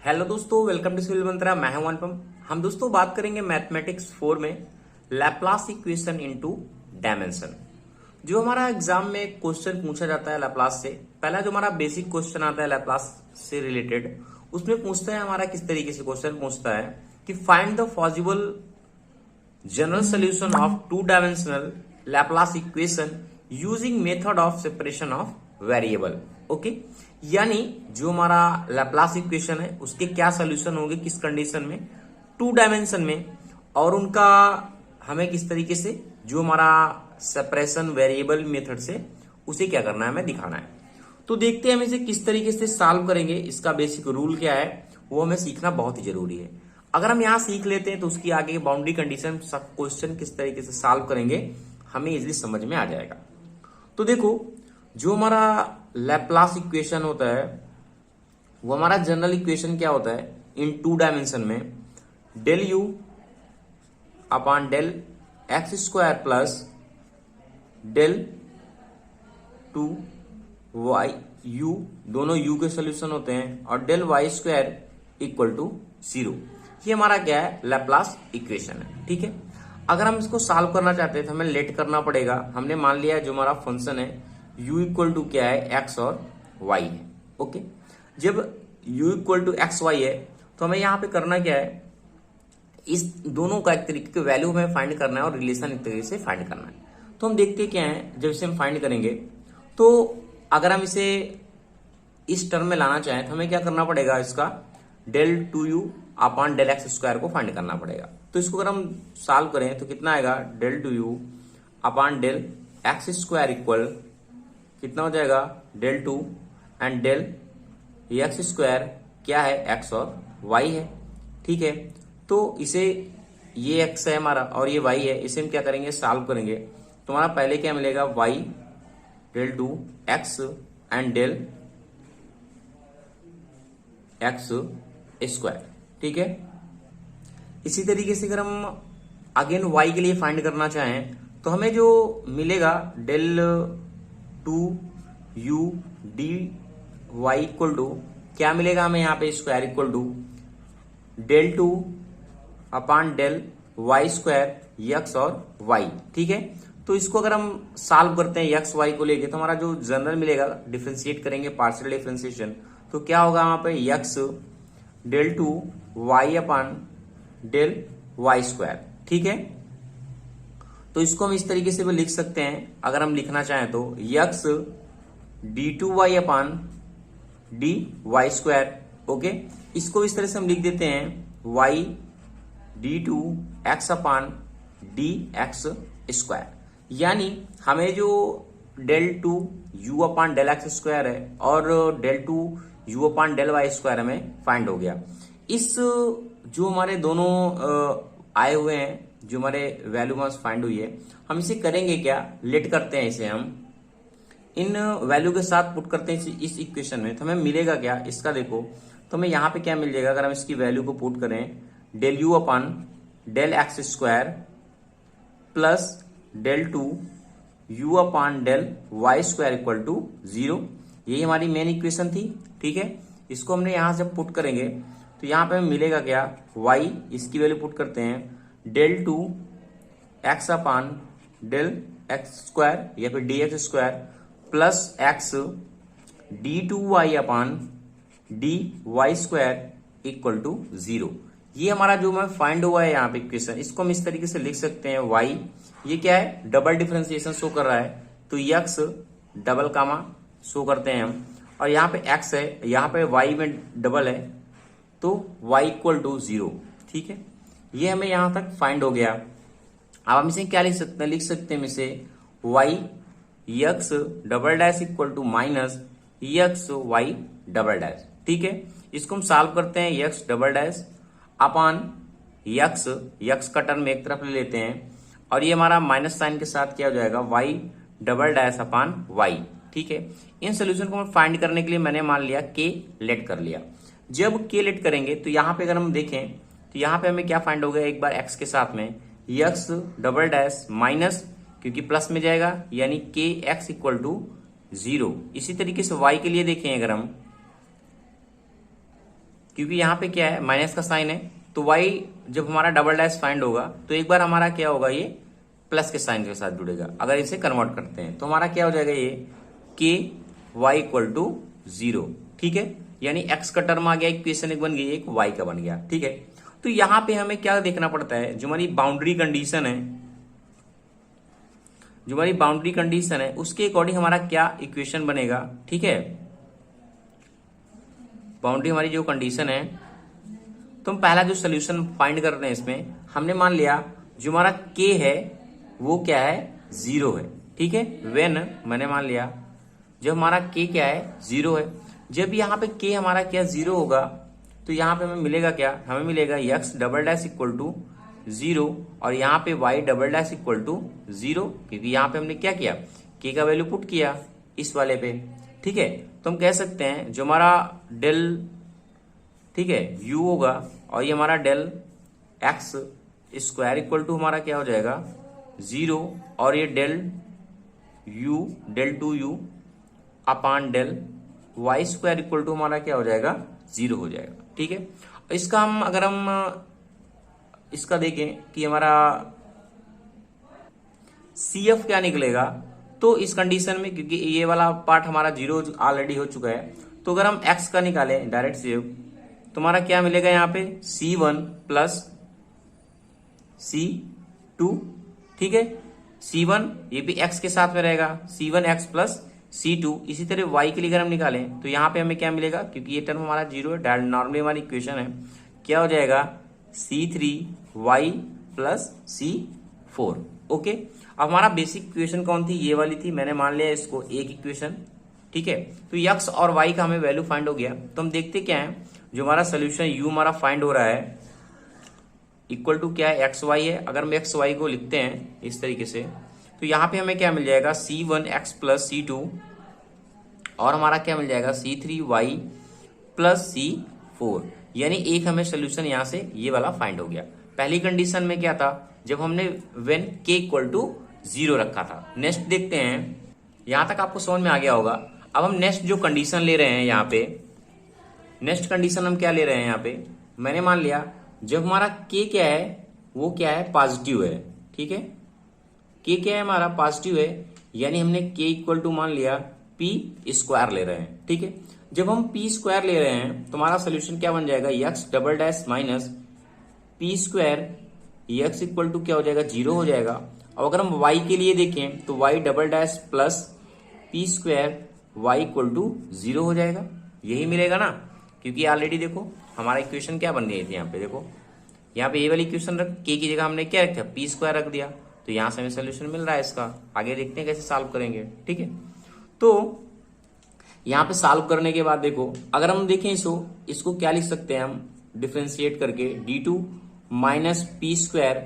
Hello दोस्तों, welcome to civil मंत्रा। मैं हूं अनुपम। हम दोस्तों बात करेंगे मैथमेटिक्स 4 में लैप्लास इक्वेशन इनटू डायमेंशन। जो हमारा एग्जाम में क्वेश्चन पूछा जाता है लैप्लास से, पहला जो हमारा बेसिक क्वेश्चन आता है लैप्लास से रिलेटेड, उसमें पूछता है हमारा किस तरीके से क्वेश्चन पूछता है कि find the possible general solution of two dimensional Laplace equation using method of separation of variable. Okay, यानी जो हमारा लैप्लास इक्वेशन है उसके क्या सोल्यूशन होंगे, किस कंडीशन में, टू डायमेंशन में, और उनका हमें किस तरीके से जो हमारा सेपरेशन वेरिएबल मेथड से उसे क्या करना है, हमें दिखाना है। तो देखते हैं हम इसे किस तरीके से सॉल्व करेंगे। इसका बेसिक रूल क्या है वो हमें सीखना बहुत ही जरूरी है। अगर हम यहां सीख लेते हैं तो उसकी आगे बाउंड्री कंडीशन सब क्वेश्चन किस तरीके से सॉल्व करेंगे हमें इजीली समझ में आ जाएगा। तो देखो, जो हमारा लैप्लास इक्वेशन होता है वो हमारा जनरल इक्वेशन क्या होता है इन टू डायमेंशन में, del u upon del x square plus del two y u, दोनों यू के सोल्यूशन होते हैं, और del y square equal to 0। ये हमारा क्या है, लैप्लास इक्वेशन है। ठीक है, अगर हम इसको सॉल्व करना चाहते हैं तो हमें लेट करना पड़ेगा। हमने मान लिया जो हमारा फंक्शन है u इक्वल टू क्या है, x और y है। ओके, जब u equal to x y है तो हमें यहाँ पे करना क्या है, इस दोनों का एक तरीके के वैल्यू हमें फाइंड करना है और रिलेशन एक तरीके से फाइंड करना है। तो हम देखते क्या है, जब इसे हम फाइंड करेंगे तो अगर हम इसे इस टर्म में लाना चाहें तो हमें क्या करना पड़ेगा, इसका del two u upon del x square को फाइंड करना पड़ेगा। तो इसको अगर हम सॉल्व करें तो कितना आएगा, del two u upon del x square equal कितना हो जाएगा, del two and del x square क्या है, एक्स और वाई है। ठीक है, तो इसे ये एक्स है हमारा और ये वाई है, इसे हम क्या करेंगे, सॉल्व करेंगे। तो हमारा पहले क्या मिलेगा, y del two x and del x square. ठीक है, इसी तरीके से अगर हम अगेन वाई के लिए फाइंड करना चाहें तो हमें जो मिलेगा del two u d y equal to क्या मिलेगा हमें यहाँ पे, square equal to del two upon del y square x और वाई। ठीक है, तो इसको अगर हम सॉल्व करते हैं एक्स वाई को लेके तो हमारा जो जनरल मिलेगा, डिफरेंशिएट करेंगे पार्शियल डिफरेंशिएशन, तो क्या होगा वहां पे x del two y upon del y square. ठीक है, तो इसको हम इस तरीके से भी लिख सकते हैं, अगर हम लिखना चाहें तो x d two y upon d y square. Okay, इसको इस तरह से हम लिख देते हैं y d two x upon d x square. यानी हमें जो del two u upon del x square है और del two u upon del y square हमें फाइंड हो गया। इस जो हमारे दोनों आए हुए हैं, जो हमारे वैल्यू में फाइंड हुई है, हम इसे करेंगे क्या, लेट करते हैं इसे हम इन वैल्यू के साथ पुट करते हैं इस इक्वेशन में, तो हमें मिलेगा क्या, इसका देखो, तो हमें यहाँ पे क्या मिल जाएगा, अगर हम इसकी वैल्यू को पुट करें, del u upon del x square plus del two u upon del y square equal to 0। यही हमारी मेन इक्वेशन थी। ठीक है, इसको हमने यहां से पुट करेंगे तो यहाँ पे हमें मिलेगा क्या, y, इसकी वैल्यू पुट करते हैं del two x upon del x square या फिर d x square plus x d two y upon d y square equal to 0। ये हमारा जो हमें फाइंड हुआ है यहाँ पे इक्वेशन, इसको हम इस तरीके से लिख सकते हैं, y ये क्या है, डबल डिफरेंशिएशन शो कर रहा है, तो x डबल कामा शो करते हैं हम, और यहाँ पे x है, यहाँ पे y में डबल है, तो y इक्वल टू 0। ठीक है, ये हमें यहां तक फाइंड हो गया। अब हम इसे क्या लिख सकते हैं, लिख सकते हैं इसे y x double dash equal to minus x y double dash. ठीक है, इसको हम सॉल्व करते हैं, x double dash upon x का टर्म एक तरफ ले लेते हैं, और ये हमारा माइनस साइन के साथ क्या हो जाएगा, y double dash upon y। ठीक है, इन सोल्यूशन को फाइंड करने के लिए मैंने मान लिया k लेट कर लिया। जब k लेट करेंगे तो यहाँ पे अगर हम देखें तो यहाँ पे हमें क्या फाइंड हो गया, एक बार x के साथ में x डबल डैश माइनस, क्योंकि प्लस में जाएगा, यानी के एक्स इक्वल टू 0। इसी तरीके से y के लिए देखें अगर हम क्योंकि यहाँ पे क्या है माइनस का साइन है, तो y जब हमारा डबल डैश फाइंड होगा तो एक बार हमारा क्या होगा, ये प्लस के साइन के साथ जुड़ेगा। अगर इसे कन्वर्ट करते हैं तो हमारा क्या हो जाएगा, ये के वाई इक्वल टू 0। ठीक है, यानी x का टर्म आ गया, इक्वेशन एक बन गई, एक y का बन गया। ठीक है, तो यहां पे हमें क्या देखना पड़ता है, जो हमारी बाउंड्री कंडीशन है, जो हमारी बाउंड्री कंडीशन है उसके अकॉर्डिंग हमारा क्या इक्वेशन बनेगा। ठीक है, बाउंड्री हमारी जो कंडीशन है, तो हम पहला जो सोल्यूशन फाइंड कर रहे हैं इसमें हमने मान लिया जो हमारा k है वो क्या है, 0 है। ठीक है, व्हेन मैंने मान लिया जब हमारा k क्या है, 0 है। जब यहाँ पे k हमारा क्या 0 होगा तो यहाँ पे हमें मिलेगा क्या, हमें मिलेगा x double dash equal to 0 और यहाँ पे y double dash equal to 0, क्योंकि यहाँ पे हमने क्या किया, k का वैल्यू पुट किया इस वाले पे। ठीक है, तो हम कह सकते हैं जो हमारा डेल, ठीक है, u होगा और ये हमारा del x square equal to हमारा क्या हो जाएगा 0 और ये del u del 2u upon del y square equal to हमारा क्या हो जाएगा 0 हो जाएगा। ठीक है, इसका हम अगर हम इसका देखें कि हमारा CF क्या निकलेगा, तो इस कंडीशन में क्योंकि ये वाला पार्ट हमारा 0 ऑलरेडी हो चुका है, तो अगर हम x का निकालें डायरेक्ट CF तो हमारा क्या मिलेगा, यहाँ पे C1 प्लस C2। ठीक है, C1 ये भी x के साथ में रहेगा, C1x प्लस C2। इसी तरह y के लिए अगर हम निकालें तो यहाँ पे हमें क्या मिलेगा, क्योंकि ये टर्म हमारा 0 है, नॉर्मली हमारी इक्वेशन है, क्या हो जाएगा C3y प्लस C4। ओके, अब हमारा बेसिक इक्वेशन कौन थी, ये वाली थी, मैंने मान लिया इसको एक इक्वेशन। ठीक है, तो x और y का हमें वैल्यू फाइंड हो गया। तो हम देखते क्या है, जो हमारा सोल्यूशन u हमारा फाइंड हो रहा है इक्वल टू क्या है, एक्स वाई है। अगर हम एक्स वाई को लिखते हैं इस तरीके से तो यहाँ पे हमें क्या मिल जाएगा, C1x प्लस C2 और हमारा क्या मिल जाएगा C3y प्लस C4, यानी एक हमें सोल्यूशन यहाँ से ये वाला फाइंड हो गया। पहली कंडीशन में क्या था, जब हमने व्हेन k इक्वल टू 0 रखा था। नेक्स्ट देखते हैं, यहां तक आपको समझ में आ गया होगा। अब हम नेक्स्ट जो कंडीशन ले रहे हैं यहाँ पे, नेक्स्ट कंडीशन हम क्या ले रहे हैं यहाँ पे, मैंने मान लिया जब हमारा k क्या है वो क्या है, पॉजिटिव है। ठीक है, k क्या है हमारा, पॉजिटिव है, यानी हमने k इक्वल टू मान लिया p स्क्वायर ले रहे हैं। ठीक है, जब हम p स्क्वायर ले रहे हैं तो हमारा सोल्यूशन क्या बन जाएगा, x double dash minus p square, x equal to क्या हो जाएगा 0 हो जाएगा। और अगर हम y के लिए देखें तो y double dash plus p square y equal to 0 हो जाएगा। यही मिलेगा ना, क्योंकि ऑलरेडी देखो हमारा इक्वेशन क्या बन गई थी, यहाँ पे देखो, यहाँ पे ये वाली इक्वेशन रख, k की जगह हमने क्या रखा, p स्क्वायर रख दिया, तो यहाँ से हमें सोल्यूशन मिल रहा है इसका। आगे देखते हैं कैसे सॉल्व करेंगे। ठीक है, तो यहाँ पे सॉल्व करने के बाद देखो, अगर हम देखें इसको क्या लिख सकते हैं हम, डिफ्रेंशिएट करके d2 माइनस पी स्क्वायर,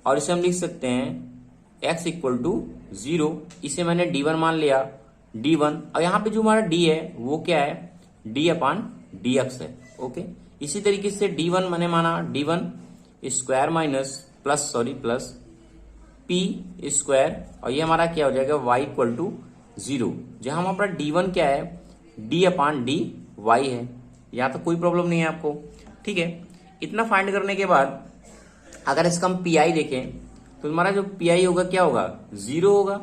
और इसे हम लिख सकते हैं x इक्वल टू 0। इसे मैंने d1 मान लिया, d1, और यहाँ पे जो हमारा d है वो क्या है, d अपान dx है। ओके, इसी तरीके से d1 मैंने माना d1 square minus plus p square, और ये हमारा क्या हो जाएगा y इक्वल टू 0, जहां हमारा d1 क्या है, d अपान dy है। यहाँ तो कोई प्रॉब्लम नहीं है आपको। ठीक है, इतना फाइंड करने के बाद अगर इसका हम पी आई देखें तो हमारा जो पी आई होगा क्या होगा, 0 होगा।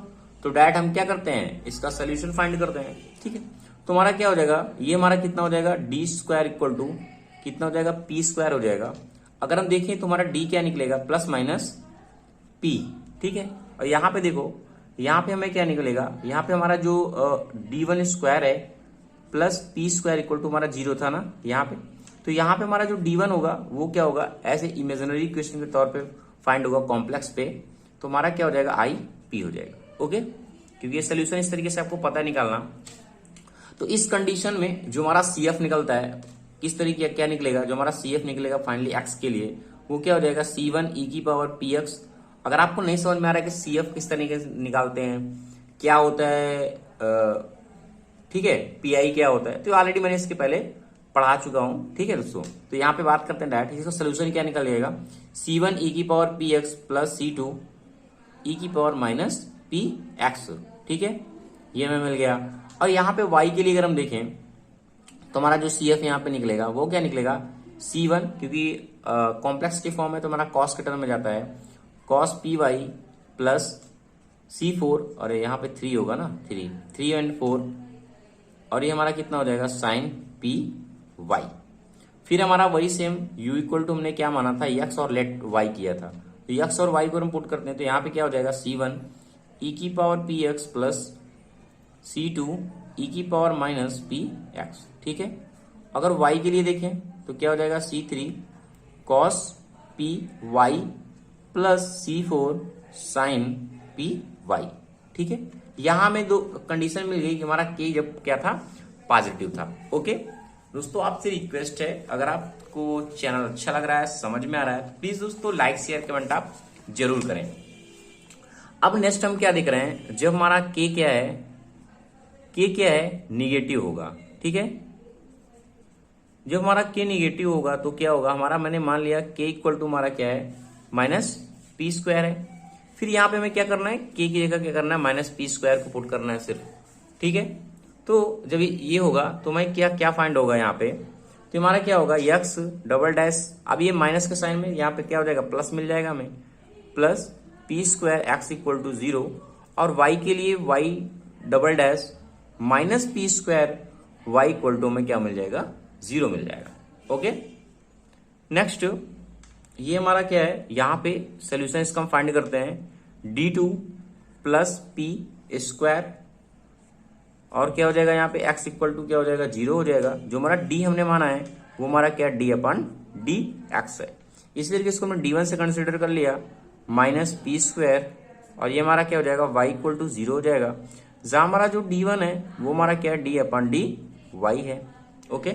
तो डायरेक्ट हम क्या करते हैं, इसका सोल्यूशन फाइंड करते हैं। ठीक है, तो हमारा क्या हो जाएगा, ये हमारा कितना हो जाएगा, डी स्क्वायर इक्वल टू कितना हो जाएगा, पी स्क्वायर हो जाएगा। अगर हम देखें तो हमारा डी क्या निकलेगा, प्लस माइनस पी। ठीक है, और यहाँ पे देखो, यहाँ पे हमें क्या निकलेगा, यहाँ पे हमारा जो d1 स्क्वायर है plus p square equal to हमारा 0 था ना यहाँ पे, तो यहाँ पे हमारा जो d1 होगा वो क्या होगा, ऐसे इमेजिनरी इक्वेशन के तौर पे फाइंड होगा कॉम्प्लेक्स पे, तो हमारा क्या हो जाएगा, आई पी हो जाएगा। ओके, क्योंकि ये सोल्यूशन इस तरीके से आपको पता है निकालना। तो इस कंडीशन में जो हमारा सी एफ निकलता है, किस तरीके क्या निकलेगा, जो हमारा सी एफ निकलेगा फाइनली एक्स के लिए, वो क्या हो जाएगा, C1 e की पावर पी एक्स। अगर आपको नहीं समझ में आ रहा है कि सी एफ किस तरीके से निकालते हैं, क्या होता है, ठीक है, पी आई क्या होता है, तो ऑलरेडी मैंने इसके पहले पढ़ा चुका हूं। ठीक है दोस्तों, तो यहाँ पे बात करते हैं डायरेक्ट, इसका सोल्यूशन क्या निकल जाएगा, C1 e की power P x plus C2 e की पावर माइनस पी एक्स। ठीक है, ये हमें मिल गया। और यहाँ पे y के लिए अगर हम देखें तो हमारा जो सी एफ यहाँ पे निकलेगा वो क्या निकलेगा, C1, क्योंकि कॉम्प्लेक्स के फॉर्म है तो हमारा कॉस के टर्म में जाता है, cos P y plus C4, और यहाँ पे 3 होगा ना, 3 एंड 4, और ये हमारा कितना हो जाएगा साइन पी वाई। फिर हमारा वही सेम u इक्वल टू हमने क्या माना था, x और लेट y किया था, तो x और y को हम पुट करते हैं तो यहाँ पे क्या हो जाएगा C1 e की power px plus C2 e की पावर माइनस px, ठीक है। अगर y के लिए देखें तो क्या हो जाएगा C3 cos p y plus C4 sine p y, ठीक है। यहां में दो कंडीशन मिल गई कि हमारा k जब क्या था, पॉजिटिव था। ओके दोस्तों, आपसे रिक्वेस्ट है, अगर आपको चैनल अच्छा लग रहा है, समझ में आ रहा है, तो प्लीज दोस्तों लाइक शेयर कमेंट आप जरूर करें। अब नेक्स्ट हम क्या देख रहे हैं, जब हमारा k क्या है, k क्या है, निगेटिव होगा, ठीक है। जब हमारा k निगेटिव होगा तो क्या होगा हमारा, मैंने मान लिया k इक्वल टू हमारा क्या है, माइनस पी स्क्वायर है। फिर यहाँ पे हमें क्या करना है, k की जगह क्या करना है, माइनस पी स्क्वायर को पुट करना है सिर्फ, ठीक है। तो जब ये होगा तो मैं क्या क्या फाइंड होगा यहाँ पे, तो हमारा क्या होगा, x डबल डैश, अब ये माइनस के साइन में यहाँ पे क्या हो जाएगा, प्लस मिल जाएगा हमें, plus p square x equal to 0, और y के लिए y double dash minus p square y equal to में क्या मिल जाएगा, 0 मिल जाएगा। ओके, नेक्स्ट ये हमारा क्या है, यहाँ पे सोल्यूशन इसका हम फाइंड करते हैं, d2 प्लस पी स्क्वायर, और क्या हो जाएगा यहाँ पे x इक्वल टू क्या हो जाएगा, 0 हो जाएगा। जो हमारा d हमने माना है वो हमारा क्या, d अपन डी एक्स है, इसलिए इसको हमने d1 से कंसिडर कर लिया, माइनस पी स्क्वायर, और ये हमारा क्या हो जाएगा, y इक्वल टू 0 हो जाएगा। जहां हमारा जो d1 है वो हमारा क्या है, d अपन डी वाई है। ओके,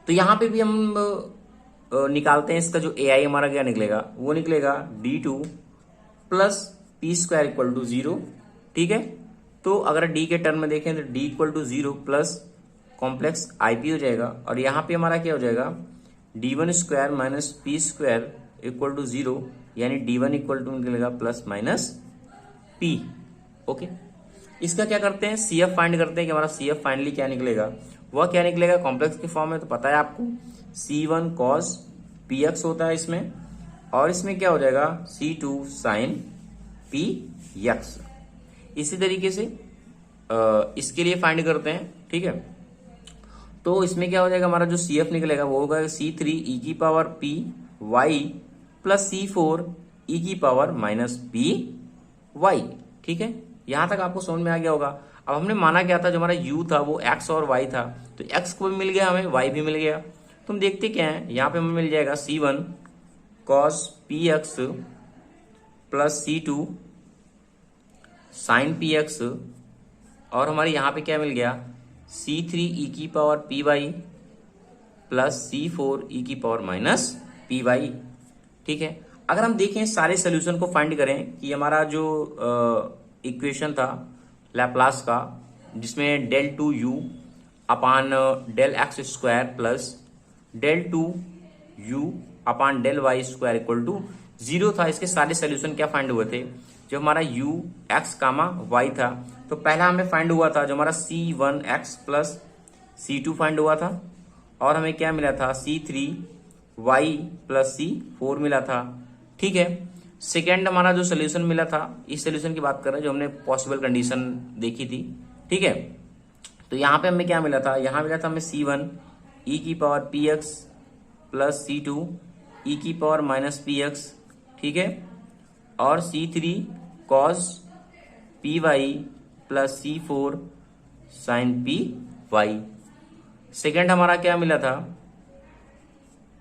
तो यहाँ पे भी हम निकालते हैं इसका जो ai हमारा क्या निकलेगा, वो निकलेगा d2 plus p square equal to 0, ठीक है। तो अगर d के टर्म में देखें तो d equal to 0 plus complex i p हो जाएगा, और यहाँ पे हमारा क्या हो जाएगा, d1 square minus p square equal to 0, यानी d1 इक्वल टू निकलेगा प्लस माइनस p। ओके, इसका क्या करते हैं, CF फाइंड करते हैं कि हमारा CF फाइनली क्या निकलेगा, वह क्या निकलेगा, कॉम्प्लेक्स के फॉर्म में तो पता है आपको, C1 cos px होता है इसमें, और इसमें क्या हो जाएगा, C2 sin px। इसी तरीके से इसके लिए फाइंड करते हैं, ठीक है। तो इसमें क्या हो जाएगा, हमारा जो CF निकलेगा वो होगा C3 e की power p y plus C4 e की पावर माइनस p y, ठीक है। यहां तक आपको समझ में आ गया होगा। अब हमने माना क्या था, जो हमारा u था वो x और y था, तो x को भी मिल गया हमें, y भी मिल गया। तो हम देखते क्या है, यहाँ पे हमें मिल जाएगा C1 cos px plus C2 sin px, और हमारे यहाँ पे क्या मिल गया, C3 e की power py plus C4 e की पावर माइनस py, ठीक है। अगर हम देखें सारे सोल्यूशन को फाइंड करें कि हमारा जो इक्वेशन था लैप्लास का, जिसमें del 2u upon del x square plus del 2u upon del y square equal to 0 था, इसके सारे सोल्यूशन क्या फाइंड हुए थे, जो हमारा u x कामा y था, तो पहला हमें फाइंड हुआ था जो हमारा c1x प्लस c2 फाइंड हुआ था, और हमें क्या मिला था, c3y प्लस c4 मिला था, ठीक है। सेकेंड हमारा जो सोल्यूशन मिला था, इस सोल्यूशन की बात कर रहे हैं जो हमने पॉसिबल कंडीशन देखी थी, ठीक है। तो यहाँ पे हमें क्या मिला था, यहाँ मिला था हमें C1 e की power px plus C2 e की पावर माइनस px, ठीक है, और C3 cos py plus C4 sin py। Second हमारा क्या मिला था,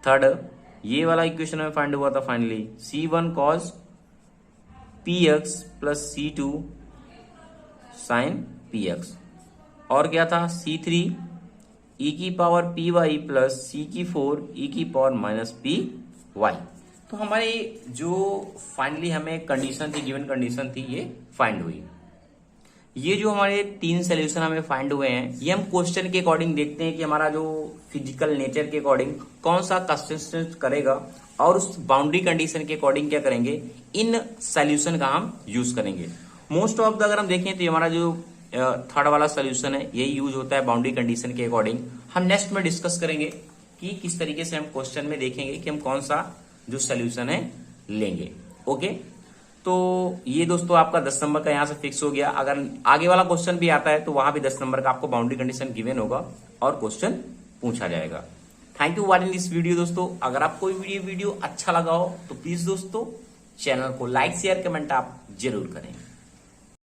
थर्ड ये वाला इक्वेशन में फाइंड हुआ था finally, C1 cos px plus C2 sin px, और क्या था, C3 e की power py plus C4 e की पावर माइनस py। तो हमारी जो फाइनली हमें कंडीशन थी, गिवन कंडीशन थी, ये फाइंड हुई। ये जो हमारे 3 सोल्यूशन हमें फाइंड हुए हैं, ये हम क्वेश्चन के अकॉर्डिंग देखते हैं कि हमारा जो फिजिकल नेचर के अकॉर्डिंग कौन सा कंसिस्टेंट करेगा, और उस बाउंड्री कंडीशन के अकॉर्डिंग क्या करेंगे, इन सोल्यूशन का हम यूज करेंगे। मोस्ट ऑफ द अगर हम देखें तो हमारा जो थर्ड वाला सोल्यूशन है, यही यूज होता है बाउंड्री कंडीशन के अकॉर्डिंग। हम नेक्स्ट में डिस्कस करेंगे कि किस तरीके से हम क्वेश्चन में देखेंगे कि हम कौन सा जो सोल्यूशन है लेंगे। ओके, तो ये दोस्तों आपका 10 नंबर का यहां से फिक्स हो गया। अगर आगे वाला क्वेश्चन भी आता है तो वहां भी 10 नंबर का आपको बाउंड्री कंडीशन गिवन होगा और क्वेश्चन पूछा जाएगा। Thank you watching this video दोस्तों। अगर आपको ये वीडियो अच्छा लगा हो तो प्लीज दोस्तों चैनल को लाइक शेयर कमेंट आप जरूर करें।